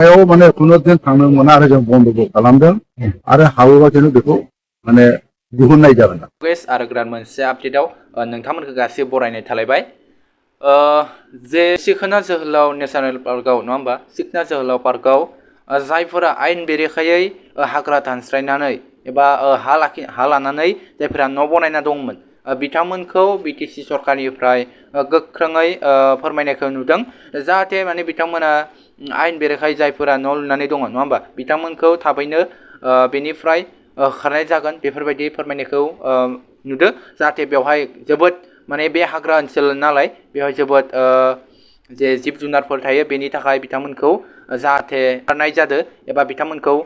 बेयाव माने खुनु दिन थांनो मोना आरो जों बन्द'बो खालामदों आरो हायोबा जों बेखौ माने दिहुननाय जागोन। आरो गोदान मोनसे आपडेटआव नोंथांमोनखौ गासैबो बरायनाय थालायबाय। जे सिखोना जोहोलाव नेशनेल पार्कआव नङा होमबा, सिखोना जोहोलाव पार्कआव जायफोरा आयेन बेरेखायै हाग्रा दानस्रायनानै एबा हा लानानै जायफोरा न' बनायना दंमोन बिथांमोनखौ बिटिसि सरकारनिफ्राय गोख्रोङै फोरमायनायखौ नुदों जाहाथे माने बिथांमोना आयेन बेरेखायै जायफोरा न' लुनानै दङ नङा होमबा बिथांमोनखौ थाबैनो बेनिफ्राय होखारनाय जागोन बेफोरबायदि फोरमायनायखौ नुदों जाहाथे बेवहाय जोबोद माने बे हाग्रा ओनसोल नालाय बेवहाय जोबोद जे जिब जुनारफोर थायो बेनि थाखाय बिथांमोनखौ जाहाथे होखारनाय जादों एबा बिथांमोनखौ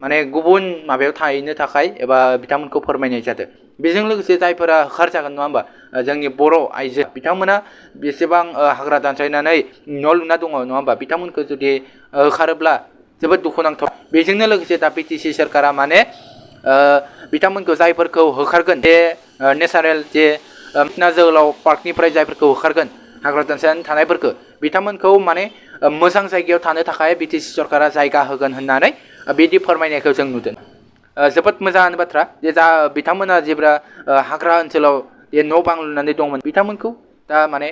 माने गुबुन माबायाव थाहैनो थाखाय एबा बिथांमोनखौ फोरमायनाय जादों। बेजों लोगोसे जायफोरा होखारजागोन नङा होमबा जोंनि बर' आइजो बिथांमोना बेसेबां हाग्रा दानस्रायनानै न' लुना दङ नङा होमबा बिथांमोनखौ जुदि होखारोब्ला जोबोद दुखुनांथाव। बेजोंनो लोगोसे दा बिटिसि सोरखारा माने बिथांमोनखौ जायफोरखौ होखारगोन बे नेचारेल जे सिखोना जोहोलाव पार्कनिफ्राय जायफोरखौ होखारगोन हाग्रा दानस्रायनानै थानायफोरखौ बिथांमोनखौ माने मोजां जायगायाव थानो थाखाय बिटिसि सरकारा जायगा होगोन होननानै बिदि फोरमायनायखौ जों नुदों। जोबोद मोजाङानो बाथ्रा जे जा बिथांमोना जेब्ला हाग्रा ओनसोलाव जे न' बां लुनानै दंमोन बिथांमोनखौ दा माने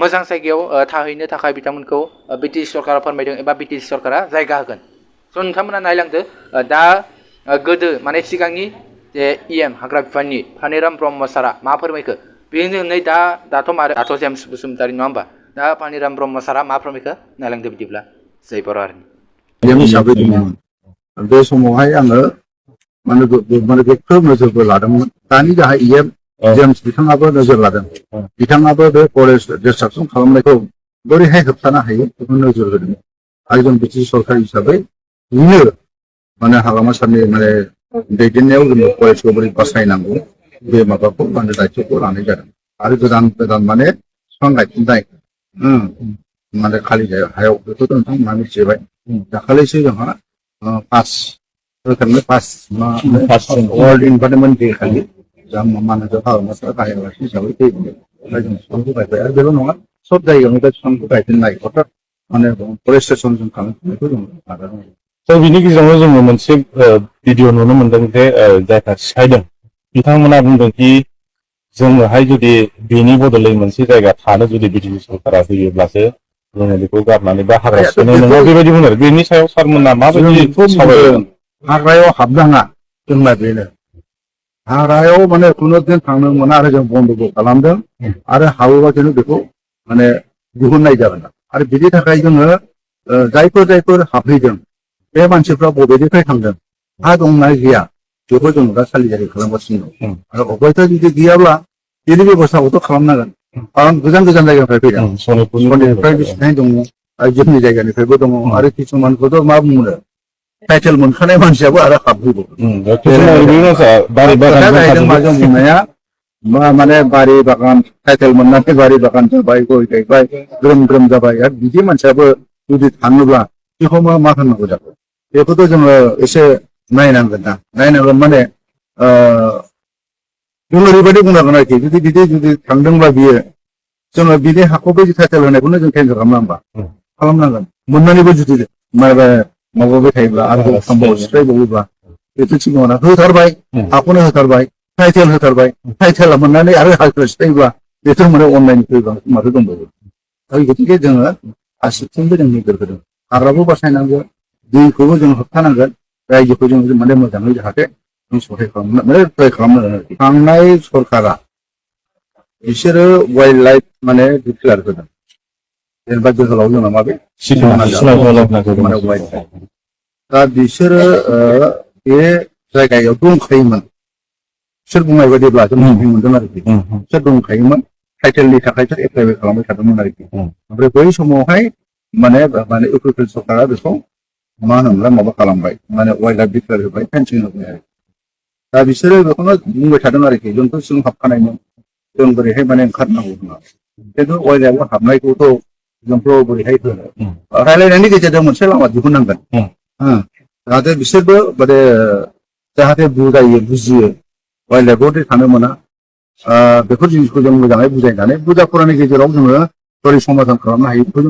मोजां जायगायाव थाहैनो थाखाय बिथांमोनखौ बिटिसि सरकारा फोरमायदों एबा बिटिसि सरकारा जायगा होगोन। स' नोंथांमोना नायलांदो दा गोदो माने सिगांनि जे EM हाग्रा बिफाननि फानिराम ब्रह्म सारा मा फोरमायखो बेनो नै दाथ' जेम्स बसुमतारी नङा होमबा दा फानिराम ब्रह्म सारा मा फोरमायखो नायलांदो बिदिब्ला जय बर' हारिनि हिसाबै दंमोन बे समावहाय आङो माने गोख्रों नोजोरबो लादोंमोन। दानि गाहाय EM जेम्स बिथाङाबो नोजोर लादों। बिथाङाबो बे फरेस्ट डिस्ट्राक्सन खालामनायखौ बोरैहाय होबथानो हायो बेखौ नोजोर होदों आरो जों बिटिसि सरकार हिसाबै बिनो माने हाग्रामा सारनि माने दैदेननायाव जोङो फरेस्टखौ बोरै बासायनांगौ बे माबाखौ माने दायथ'खौ लानाय जादों आरो गोदान गोदान माने बिफां गायफिननाय माने खालि हायाव बेखौथ' नोंथांमोनहा मिथिबाय। दाखालिसो जोंहा पास वर्ल्ड इनभाइरनमेन्ट डे खालि जों मानासाव हाग्रामा सार गाहाय हिसाबै फैबाय जों बिफांखौ गायबाय आरो बेल' नङा सब जायगायावनो बे बिफांखौ गायफिननाय अर्थात माने फरेस्टेसन जों खालामफिननायखौ जों नाजादों। दा बिनि गेजेरावनो जोङो मोनसे भिडिअ नुनो मोनदों जे जायफ्रा सिफायदों बिथांमोना बुंदोंखि जोङोहाय जुदि बेनि बदलै मोनसे जायगा थानो जुदि बिटिसि सरकारा होयोब्लासो जोङो बेखौ गारनानै बा हाग्रा सिफायनाय नङा बेबायदि बुङो। बेनि सायाव सारमोना माबायदि सावरायगोन? हाग्रायाव हाबनाङा जोंना बेनो हाग्रायाव माने खुनु दिन थांनो मोना आरो जों बन्द'बो खालामदों आरो हायोबा जों बेखौ माने दिहुननाय जागोन आरो बिनि थाखाय जोङो जायफोर हाबहैदों बे मानसिफ्रा बबेनिफ्राय थांदों हा दंना गैया बेखौ जों दा सालिजारि खालामगासिनो दं आरो अबयथा जुदि गैयाब्ला बेनि बेब'स्थाखौथ' खालामनांगोन खारन गोजान गोजान जायगानिफ्राय फैदों सनितनिफ्राय बिसिनाय दङ आरो जोंनि जायगानिफ्रायबो दङ आरो किसुमानखौथ' मा बुंनो टाइटेल मोनखानाय मानसियाबो आरो हाबहैगौ जों बुंनाया माने बारि बागान टाइटेल मोननानै बारि बागान जाबाय गय गायबाय ग्रोम ग्रोम जाबाय आरो बिदि मानसियाबो जुदि थाङोब्ला बेखौ मा होननांगौ जाखो बेखौथ' जोङो एसे नायनांगोन ना नायनांगोन माने जों ओरैबायदि बुंनांगोन आरोखि जुदि थांदोंब्ला बियो जोङो बिनि हाखौ बे टाइटेल होनायखौनो जों केन्सेल खालामनांगोन मोननानैबो जुदि माबाबाय थायोब्ला आरो सिफायबावोब्ला बेथ' थिग नङा होथारबाय हाखौनो होथारबाय टाइटेल होथारबाय टाइटेला मोननानै आरो हाखौ सिफायोब्ला बेथ' माने अनलाइननिफ्राय माथो दंबावो आरो गतिके जोङो गासिबथिंबो जों नोजोर होदों हाग्राबो बासायनांगोन दैखौबो जों होबथानांगोन रायजोखौ जों माने मोजाङै जाहाथे जों सहाय खालामनांगोन आरोखि थांनाय सरकारा बिसोरो वाइल्ड लाइफ माने डिक्लेयार होदों जेनेबा जोहोलाव जोंना माबे माने वाइल्ड लाइफ दा बिसोरो बे जायगायाव दंखायोमोन बिसोर बुंनाय बायदिब्ला जों मोनदों आरोखि बिसोर दंखायोमोन टाइटेलनि थाखाय बिसोर एप्लाइबो खालामबाय थादोंमोन आरोखि ओमफ्राय बै समावहाय माने इउपिपिएल सरकारा बेखौ मा होनोमोनलाय माबा खालामबाय माने वाइल्ड लाइफ डिक्लेयार होबाय फेन्सिं होबाय आरो दा बिसोरो बेखौनो बुंबाय थादों आरोखि जोंथ' सिगां हाबखानायमोन जों बोरैहाय माने ओंखारनांगौ होनना खिन्थु वाइल्ड लाइफआव हाबनायखौथ' जोंथ' बोरैहाय होनो रायलायनायनि गेजेरजों मोनसे लामा दिहुननांगोन जाहाथे बिसोरबो माने जाहाथे बुजियो वाइल्ड लाइफआव थानो मोना बेफोर जिनिसखौ जों मोजाङै बुजायनानै बुजा फरानि गेजेराव जोङो बोरै समाधान खालामनो हायो बेखौ जों